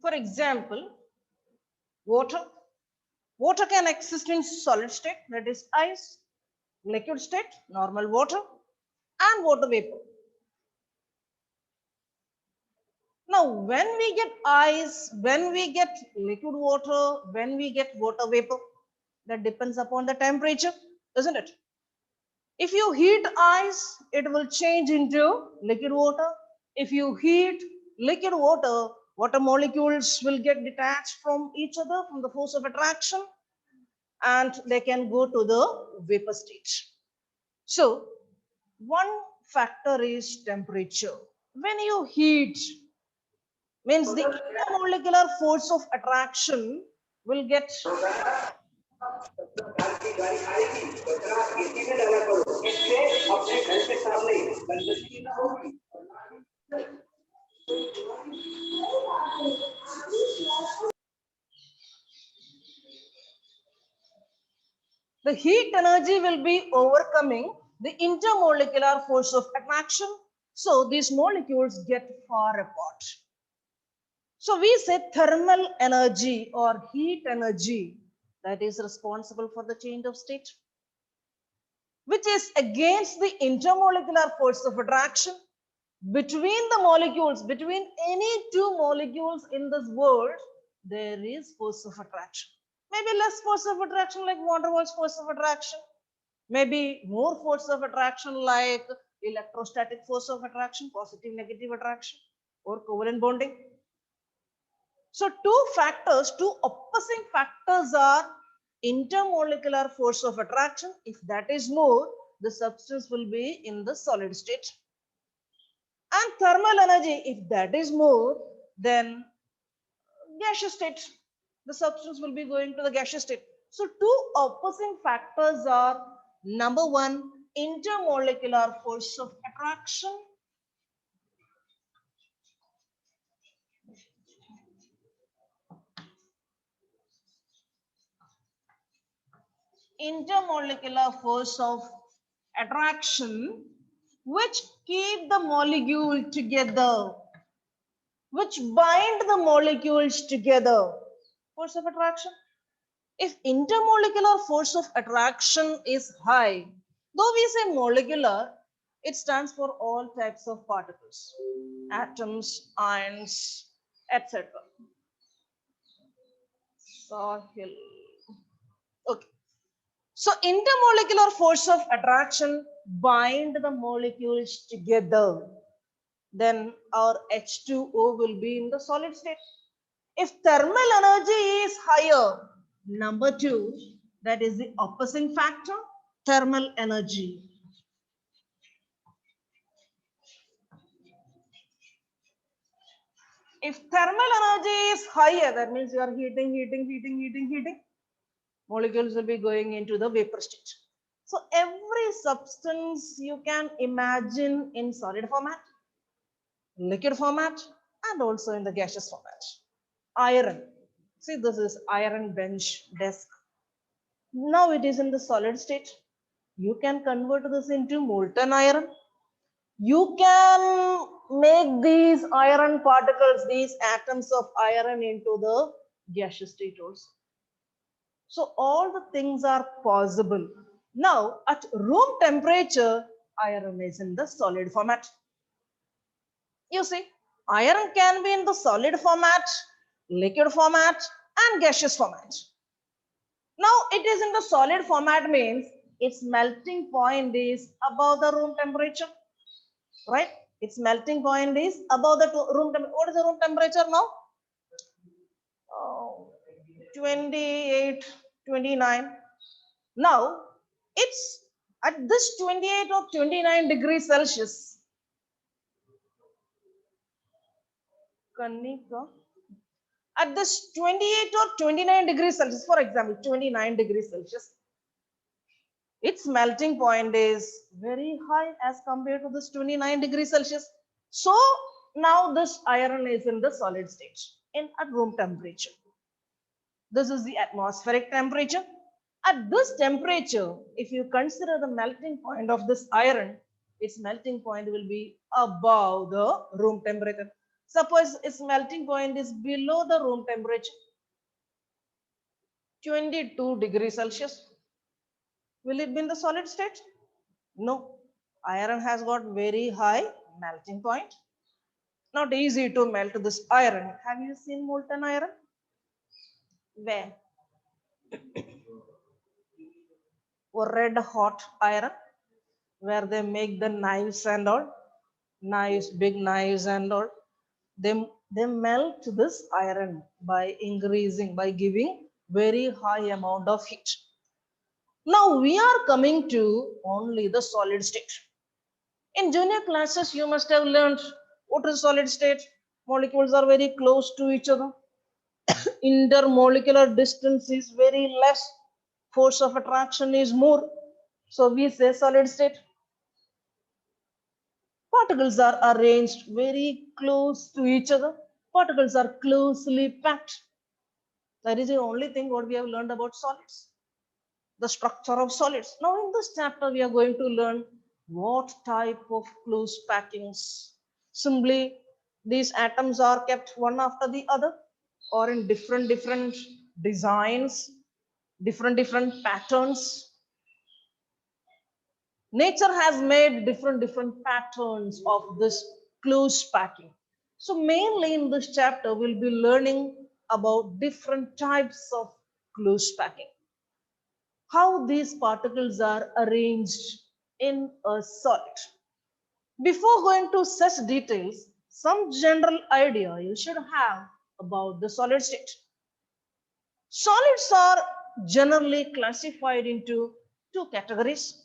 For example, water. Water can exist in solid state, that is ice, liquid state, normal water, and water vapor. Now, when we get ice, when we get liquid water, when we get water vapor, that depends upon the temperature, isn't it? If you heat ice, it will change into liquid water. If you heat liquid water, water molecules will get detached from each other from the force of attraction and they can go to the vapor state. So, one factor is temperature. When you heat, means the intermolecular force of attraction will get the heat energy will be overcoming the intermolecular force of attraction. So these molecules get far apart. So we say thermal energy or heat energy that is responsible for the change of state, which is against the intermolecular force of attraction between the molecules, between any two molecules in this world, there is force of attraction. Maybe less force of attraction like van der Waals force of attraction, maybe more force of attraction like electrostatic force of attraction, positive negative attraction, or covalent bonding. So two opposing factors are intermolecular force of attraction. If that is more, the substance will be in the solid state. And thermal energy, if that is more, then gaseous state. The substance will be going to the gaseous state. So two opposing factors are, number one, intermolecular force of attraction. Intermolecular force of attraction, which keep the molecule together, which bind the molecules together. Force of attraction. If intermolecular force of attraction is high, though we say molecular, it stands for all types of particles, atoms, ions, etc. Sahil. Okay. So intermolecular force of attraction bind the molecules together. Then our H2O will be in the solid state. If thermal energy is higher, number two, that is the opposing factor, thermal energy. If thermal energy is higher, that means you are heating. Molecules will be going into the vapor state. So every substance you can imagine in solid format, liquid format, and also in the gaseous format. Iron. See, this is iron bench desk. Now it is in the solid state. You can convert this into molten iron. You can make these iron particles, these atoms of iron into the gaseous state also. So all the things are possible. Now at room temperature, iron is in the solid format. You see, iron can be in the solid format, liquid format, and gaseous format. Now it is in the solid format means its melting point is above the room temperature, right? Its melting point is above the room temperature. What is the room temperature now? 28, 29. Now it's at this 28 or 29 degrees Celsius. Kanika. At this 28 or 29 degrees Celsius, for example, 29 degrees Celsius, its melting point is very high as compared to this 29 degrees Celsius. So now this iron is in the solid state at room temperature. This is the atmospheric temperature. At this temperature, if you consider the melting point of this iron, its melting point will be above the room temperature. Suppose its melting point is below the room temperature, 22 degrees Celsius. Will it be in the solid state? No. Iron has got very high melting point. Not easy to melt this iron. Have you seen molten iron? Where? Or red hot iron, where they make the knives and all. Knives, big knives and all. They melt this iron by increasing, by giving very high amount of heat. Now we are coming to only the solid state. In junior classes, you must have learned what is solid state. Molecules are very close to each other. Intermolecular distance is very less. Force of attraction is more. So we say solid state. Particles are arranged very close to each other. Particles are closely packed. That is the only thing what we have learned about solids, the structure of solids. Now in this chapter, we are going to learn what type of close packings. Simply, these atoms are kept one after the other or in different designs, different patterns. Nature has made different patterns of this close packing. So mainly in this chapter, we'll be learning about different types of close packing, how these particles are arranged in a solid. Before going to such details, some general idea you should have about the solid state. Solids are generally classified into two categories: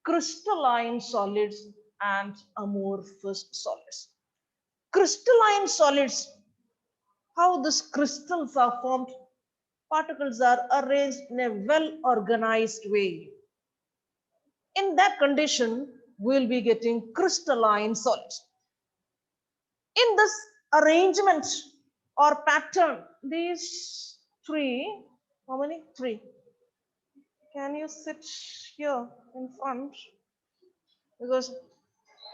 crystalline solids and amorphous solids. Crystalline solids, how these crystals are formed, particles are arranged in a well organized way. In that condition, we'll be getting crystalline solids. In this arrangement or pattern, these three, how many? Three. Can you sit here in front? Because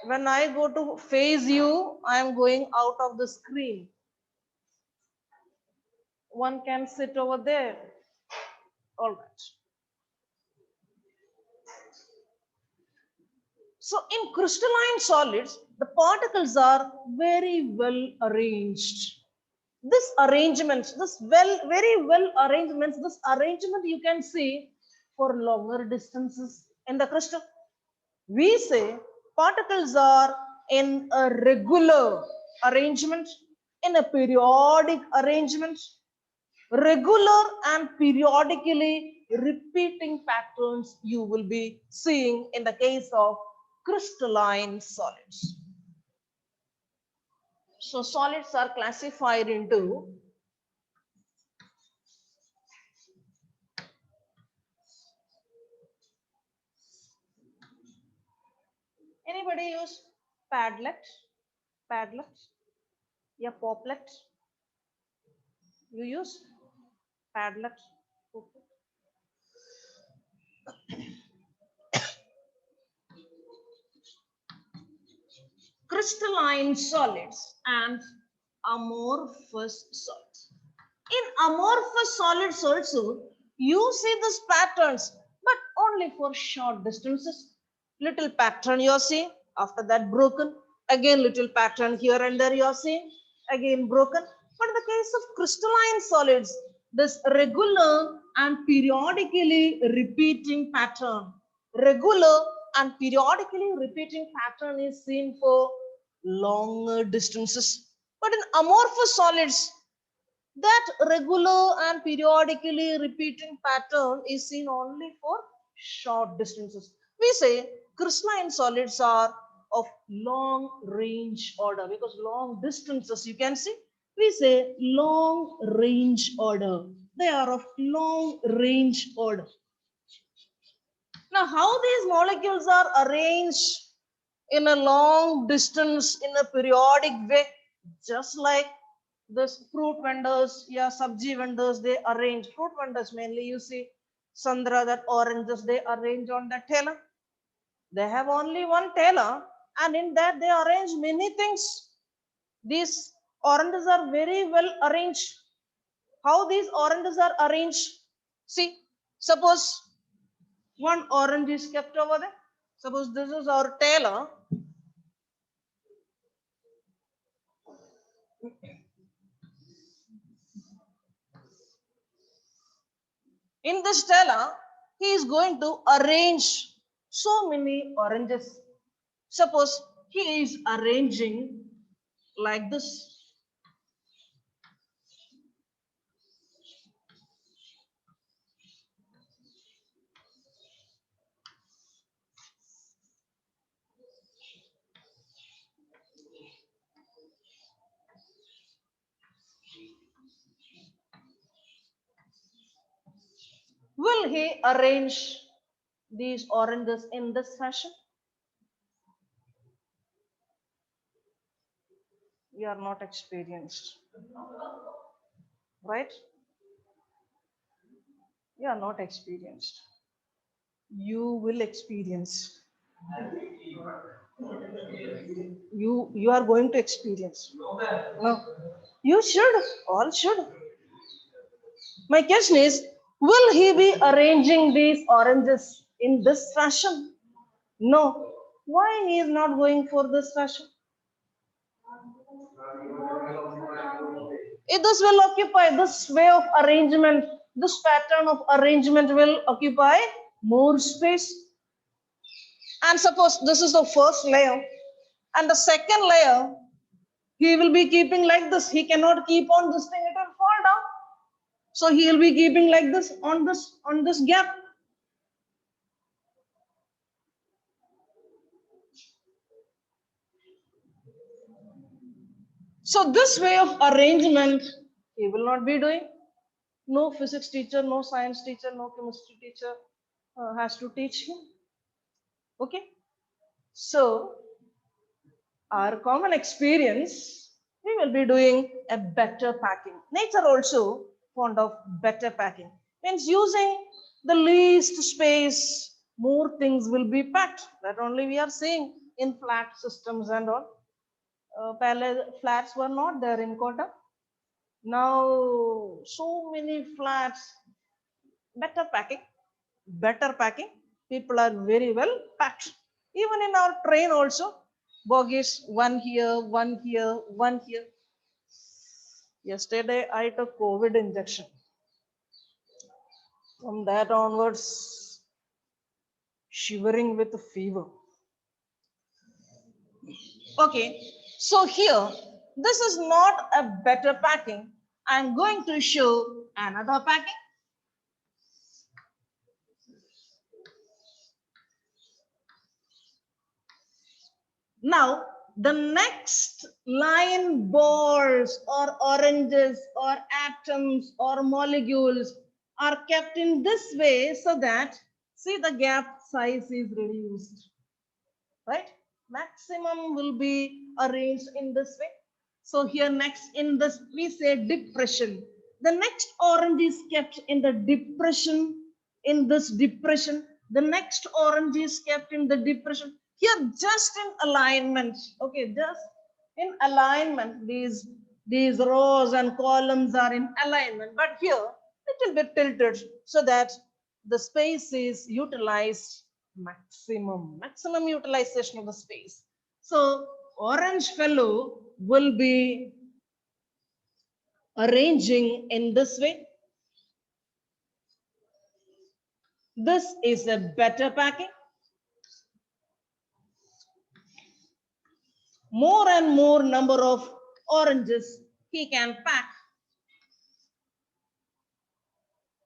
when I go to face you, I am going out of the screen. One can sit over there. All right. So in crystalline solids, the particles are very well arranged. This arrangement, very well arrangements, this arrangement you can see for longer distances in the crystal. We say particles are in a regular arrangement, in a periodic arrangement, regular and periodically repeating patterns you will be seeing in the case of crystalline solids. So solids are classified into anybody use padlet, padlet, yeah, poplet. You use padlet. Crystalline solids and amorphous solids. In amorphous solids also, you see these patterns, but only for short distances. Little pattern you see, after that broken. Again little pattern here and there you see, again broken. But in the case of crystalline solids, this regular and periodically repeating pattern, regular and periodically repeating pattern is seen for longer distances. But in amorphous solids, that regular and periodically repeating pattern is seen only for short distances. We say crystalline solids are of long range order, because long distances you can see. We say long range order. They are of long range order. Now, how these molecules are arranged in a long distance in a periodic way, just like this fruit vendors, yeah, sabji vendors, they arrange, fruit vendors mainly, you see, Sandra, that oranges, they arrange on that teller. They have only one teller, and in that they arrange many things. These oranges are very well arranged. How these oranges are arranged? See, suppose one orange is kept over there. Suppose this is our tailor. In this tailor, he is going to arrange so many oranges. Suppose he is arranging like this. Will he arrange these oranges in this fashion? We are not experienced, right? You are not experienced. You will experience. You are going to experience. No. You should. All should. My question is, will he be arranging these oranges in this fashion? No. Why he is not going for this fashion? This will occupy, this way of arrangement, this pattern of arrangement will occupy more space. And suppose this is the first layer, and the second layer, he will be keeping like this. He cannot keep on this thing, it will fall down. So he will be keeping like this on this gap. So this way of arrangement, he will not be doing. No physics teacher, no science teacher, no chemistry teacher has to teach him. Okay. So our common experience, we will be doing a better packing. Nature also fond of better packing. Means using the least space, more things will be packed. That only we are seeing in flat systems and all. Flats were not there in Kota. Now, so many flats, better packing, better packing. People are very well packed. Even in our train also, bogies, one here, one here, one here. Yesterday, I took COVID injection. From that onwards, shivering with fever. Okay, so here, this is not a better packing. I'm going to show another packing. Now, the next line balls or oranges or atoms or molecules are kept in this way so that, see, the gap size is reduced, right? Maximum will be arranged in this way. So here next in this, we say depression. The next orange is kept in the depression, in this depression. The next orange is kept in the depression. Here just in alignment, okay, just in alignment, these rows and columns are in alignment, but here little bit tilted so that the space is utilized maximum utilization of the space. So orange fellow will be arranging in this way. This is a better packing. More and more number of oranges he can pack.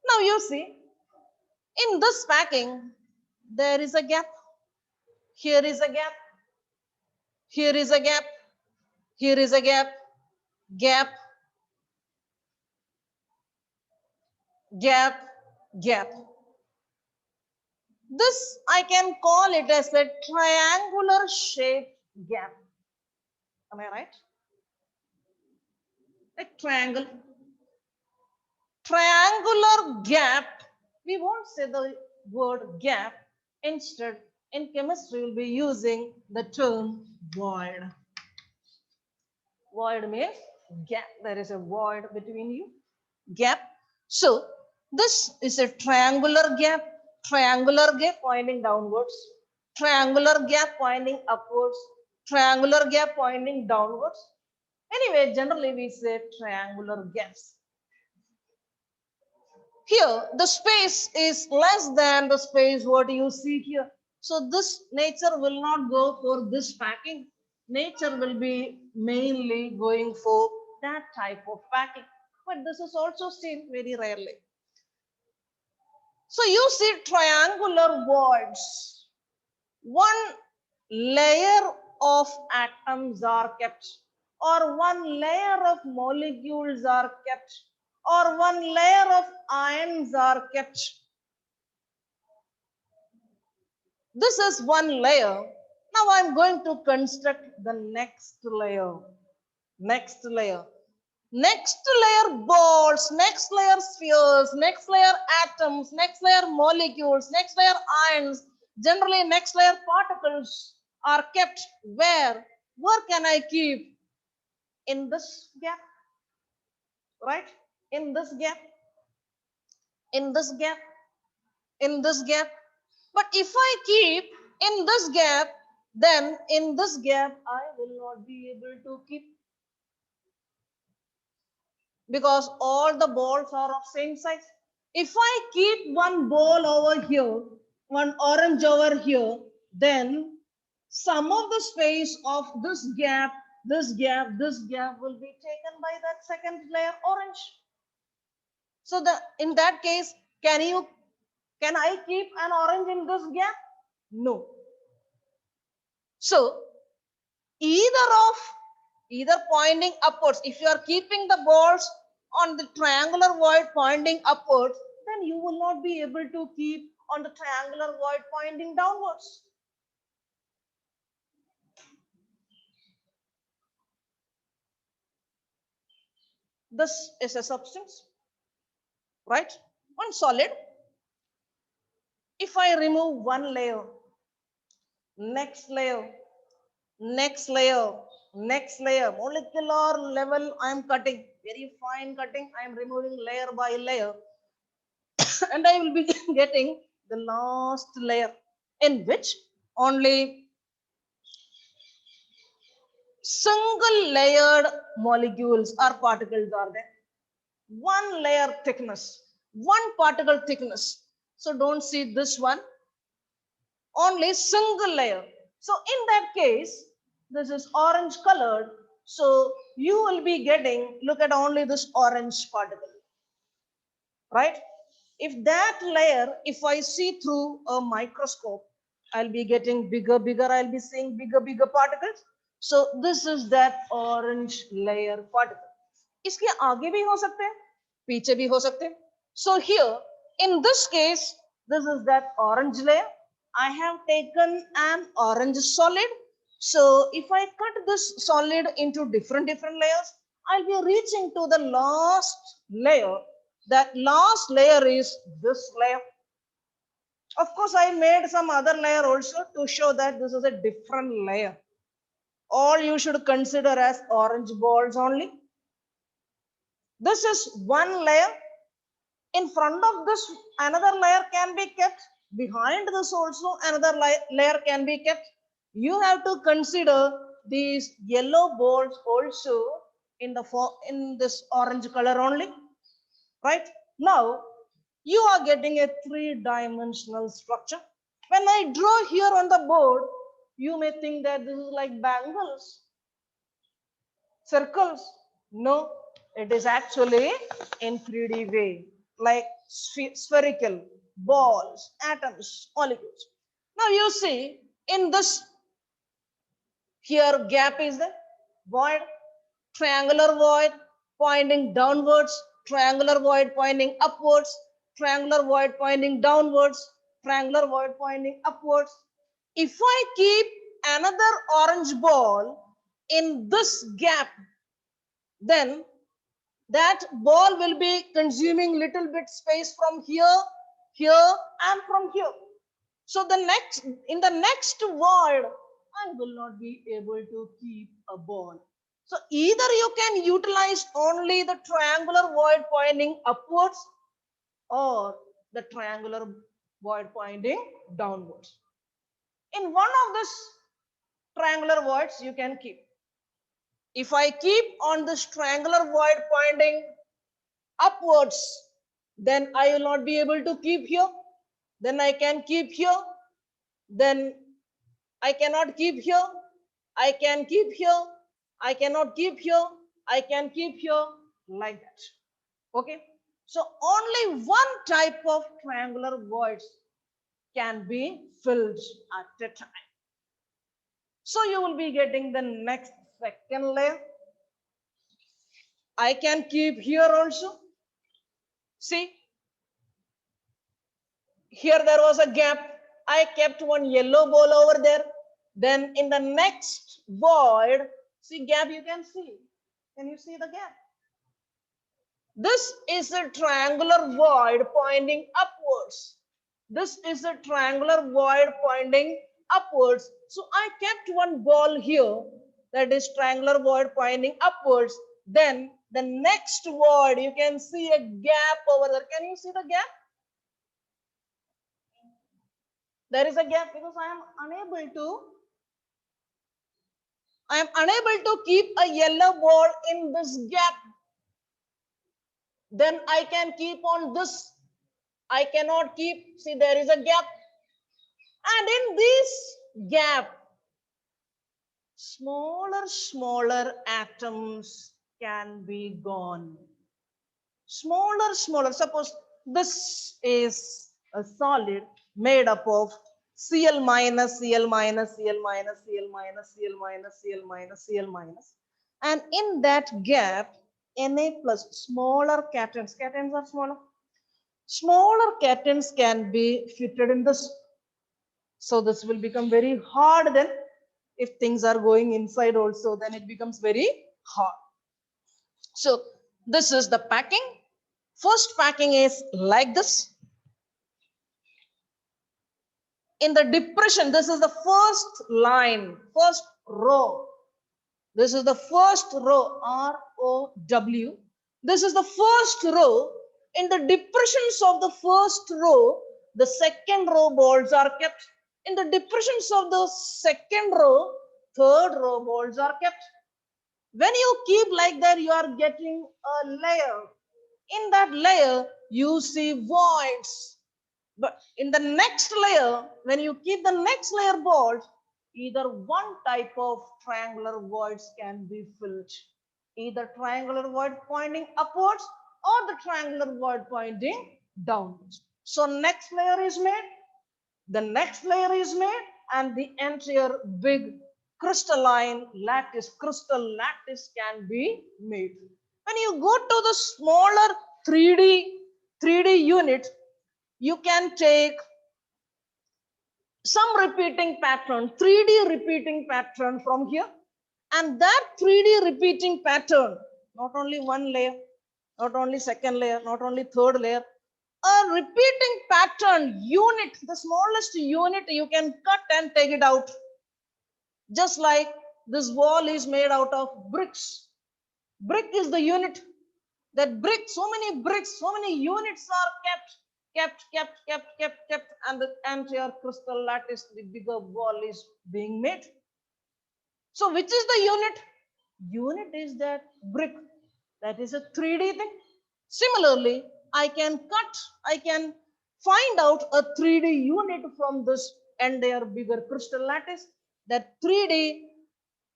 Now you see, in this packing, there is a gap. Here is a gap. Here is a gap. Here is a gap. Gap. Gap. Gap. This I can call it as a triangular shaped gap. Am I right? A triangle. Triangular gap. We won't say the word gap. Instead, in chemistry, we'll be using the term void. Void means gap. There is a void between you. Gap. So this is a triangular gap pointing downwards, triangular gap pointing upwards, triangular gap pointing downwards. Anyway, generally we say triangular gaps. Here, the space is less than the space what you see here. So this nature will not go for this packing. Nature will be mainly going for that type of packing. But this is also seen very rarely. So you see triangular voids. One layer of atoms are kept, or one layer of molecules are kept, or one layer of ions are kept. This is one layer. Now I'm going to construct the next layer. Next layer. Next layer balls, next layer spheres, next layer atoms, next layer molecules, next layer ions. Generally, next layer particles are kept where? Where can I keep? In this gap, right? In this gap, in this gap, in this gap. But if I keep in this gap, then in this gap, I will not be able to keep because all the balls are of same size. If I keep one ball over here, one orange over here, then some of the space of this gap, this gap, this gap will be taken by that second layer orange. So in that case, can I keep an orange in this gap? No. So either pointing upwards, if you are keeping the balls on the triangular void pointing upwards, then you will not be able to keep on the triangular void pointing downwards. This is a substance, right? One solid. If I remove one layer, next layer, next layer, next layer, molecular level, I am cutting, very fine cutting, I am removing layer by layer. And I will be getting the last layer in which only single layered molecules or particles are there. One layer thickness, one particle thickness. So don't see this one, only single layer. So in that case, this is orange colored. So you will be getting, look at only this orange particle, right? If that layer, if I see through a microscope, I'll be getting bigger, I'll be seeing bigger particles. So this is that orange layer particle. इसके आगे भी हो सकते हैं, पीछे भी हो सकते हैं. So here, in this case, this is that orange layer. I have taken an orange solid. So if I cut this solid into different layers, I'll be reaching to the last layer. That last layer is this layer. Of course, I made some other layer also to show that this is a different layer. All you should consider as orange balls only. This is one layer. In front of this, another layer can be kept. Behind this also, another layer can be kept. You have to consider these yellow balls also in this orange color only. Right? Now, you are getting a three-dimensional structure. When I draw here on the board, you may think that this is like bangles, circles. No, it is actually in 3D way, like spherical, balls, atoms, molecules. Now you see, in this, here gap is the void, triangular void pointing downwards, triangular void pointing upwards, triangular void pointing downwards, triangular void pointing upwards. If I keep another orange ball in this gap, then that ball will be consuming little bit space from here, here, and from here. So in the next void, I will not be able to keep a ball. So either you can utilize only the triangular void pointing upwards or the triangular void pointing downwards. In one of these triangular voids you can keep. If I keep on this triangular void pointing upwards, then I will not be able to keep here. Then I can keep here. Then I cannot keep here. I can keep here. I cannot keep here. I can keep here, like that. Okay. So only one type of triangular voids can be filled at a time. So you will be getting the next second layer. I can keep here also. See, here there was a gap. I kept one yellow ball over there. Then in the next void, see gap, you can see. Can you see the gap? This is a triangular void pointing upwards. This is a triangular void pointing upwards. So I kept one ball here, that is triangular void pointing upwards. Then the next void, you can see a gap over there. Can you see the gap? There is a gap because I am unable to keep a yellow ball in this gap. Then I can keep on this. I cannot keep, see there is a gap. And in this gap, smaller atoms can be gone. Smaller. Suppose this is a solid made up of Cl minus, Cl minus, Cl minus, Cl minus, Cl minus, Cl minus, Cl minus. And in that gap, Na plus smaller cations. Cations are smaller. Smaller cations can be fitted in this. So this will become very hard then. If things are going inside also, then it becomes very hard. So this is the packing. First packing is like this. In the depression, this is the first line, first row. This is the first row, R-O-W. This is the first row. In the depressions of the first row, the second row balls are kept. In the depressions of the second row, third row balls are kept. When you keep like that, you are getting a layer. In that layer, you see voids. But in the next layer, when you keep the next layer balls, either one type of triangular voids can be filled. Either triangular void pointing upwards or the triangular void pointing downwards. So next layer is made, the next layer is made, and the entire big crystalline lattice, crystal lattice can be made. When you go to the smaller 3D unit, you can take some repeating pattern, 3D repeating pattern from here. And that 3D repeating pattern, not only one layer, not only second layer, not only third layer, a repeating pattern unit, the smallest unit you can cut and take it out. Just like this wall is made out of bricks. Brick is the unit. That brick, so many bricks, so many units are kept, and the entire crystal lattice, the bigger wall is being made. So which is the unit? Unit is that brick. That is a 3D thing. Similarly, I can find out a 3D unit from this entire bigger crystal lattice. That 3D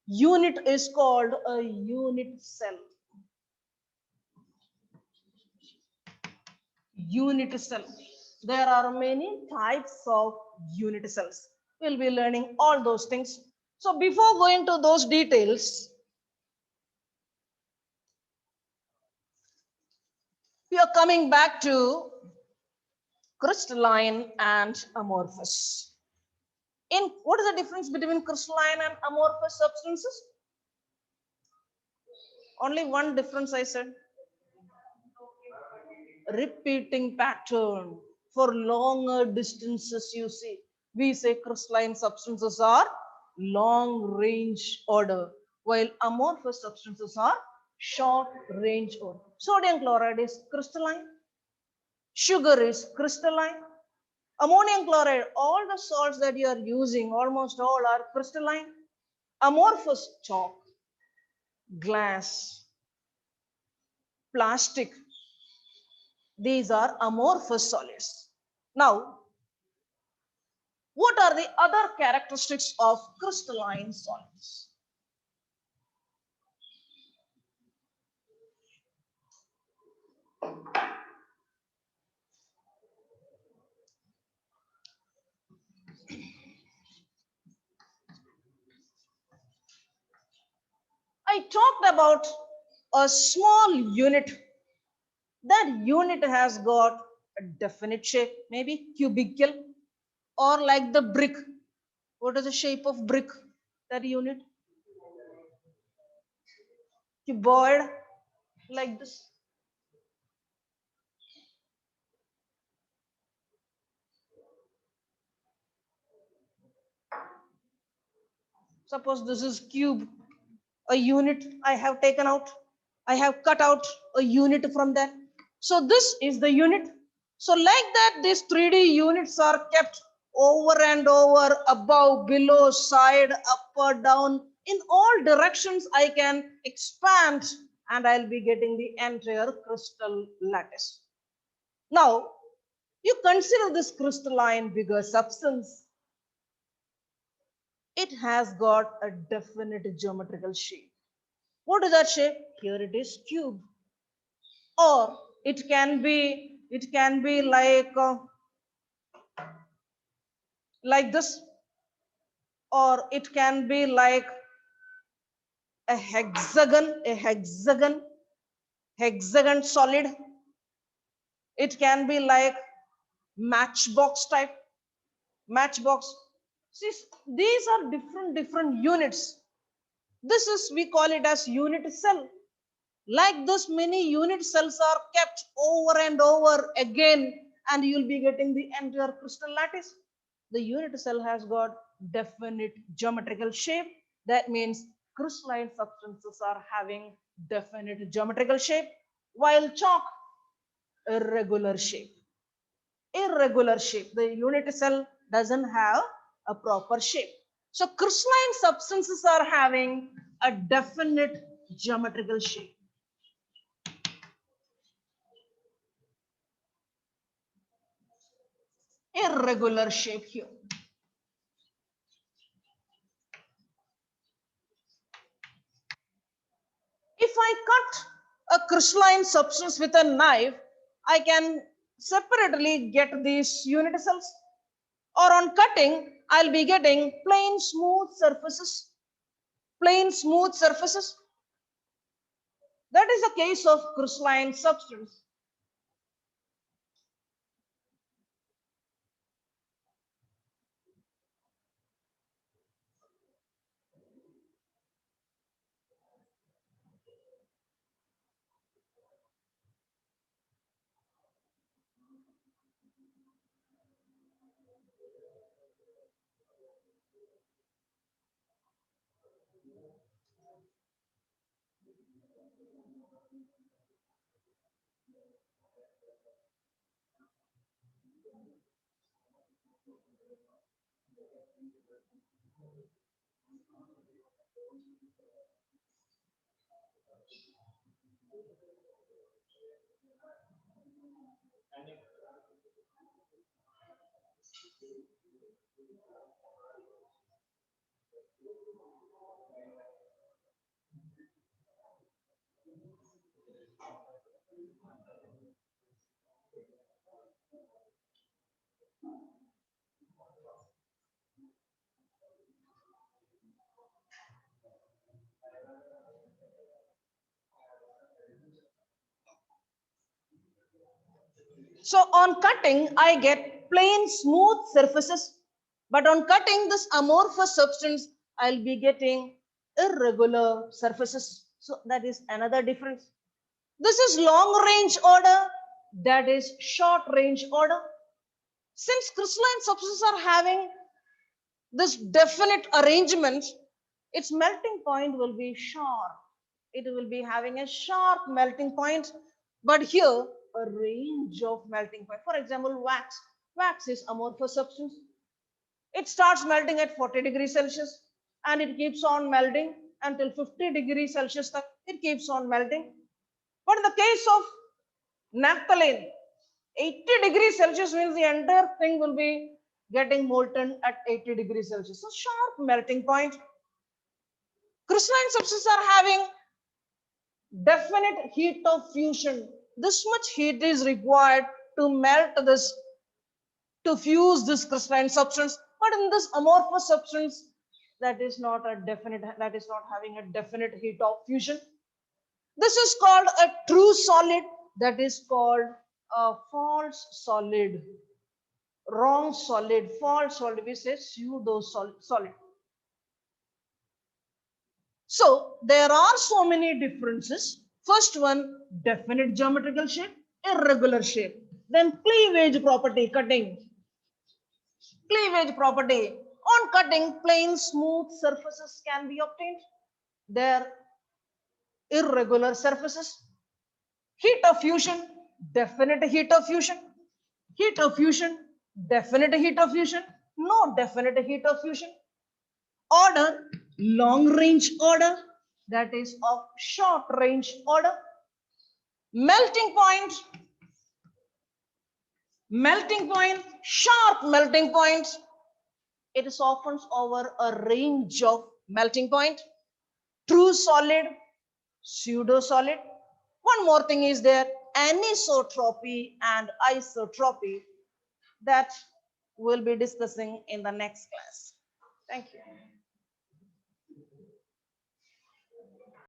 unit is called a unit cell. Unit cell. There are many types of unit cells. We'll be learning all those things. So before going to those details, we are coming back to crystalline and amorphous. What is the difference between crystalline and amorphous substances? Only one difference, I said. Repeating pattern. For longer distances, you see, we say crystalline substances are long range order. while amorphous substances are short range order. Sodium chloride is crystalline, sugar is crystalline, ammonium chloride, all the salts that you are using, almost all are crystalline. Amorphous chalk, glass, plastic, these are amorphous solids. Now, what are the other characteristics of crystalline solids? I talked about a small unit. That unit has got a definite shape, maybe cubical or like the brick. What is the shape of brick? That unit? Cuboid, like this. Suppose this is cube, a unit I have taken out. I have cut out a unit from that. So this is the unit. So like that, these 3D units are kept over and over, above, below, side, up or down. In all directions, I can expand and I'll be getting the entire crystal lattice. Now, you consider this crystalline bigger substance. It has got a definite geometrical shape. What is that shape? Here it is cube. Or it can be like this, or it can be like a hexagon solid. It can be like matchbox type, matchbox. See, these are different units. This is, we call it as unit cell. Like this, many unit cells are kept over and over again, and you'll be getting the entire crystal lattice. The unit cell has got definite geometrical shape. That means crystalline substances are having definite geometrical shape, while chalk, irregular shape. Irregular shape. The unit cell doesn't have a proper shape. So crystalline substances are having a definite geometrical shape. Irregular shape here. If I cut a crystalline substance with a knife, I can separately get these unit cells. Or on cutting, I'll be getting plain smooth surfaces. Plain smooth surfaces. That is the case of crystalline substance. So on cutting, I get plain smooth surfaces. But on cutting this amorphous substance, I'll be getting irregular surfaces. So that is another difference. This is long range order, that is short range order. Since crystalline substances are having this definite arrangement, its melting point will be sharp. It will be having a sharp melting point. But here, a range of melting point. For example, wax. Wax is amorphous substance. It starts melting at 40 degrees Celsius and it keeps on melting until 50 degrees Celsius. It keeps on melting. But in the case of naphthalene, 80 degrees Celsius means the entire thing will be getting molten at 80 degrees Celsius. So sharp melting point. Crystalline substances are having definite heat of fusion. This much heat is required to melt this, to fuse this crystalline substance. But in this amorphous substance, that is not having a definite heat of fusion. This is called a true solid. That is called a false solid. Wrong solid, false solid, we say pseudo solid. So there are so many differences. First one, definite geometrical shape, irregular shape. Then cleavage property, cutting. Cleavage property. On cutting, plain smooth surfaces can be obtained. They're irregular surfaces. Heat of fusion, definite heat of fusion. Heat of fusion, definite heat of fusion. No definite heat of fusion. Order, long range order, that is of short range order. Melting point, sharp melting point. It is often over a range of melting point. True solid, pseudo solid. One more thing is there, anisotropy and isotropy, that we'll be discussing in the next class. Thank you.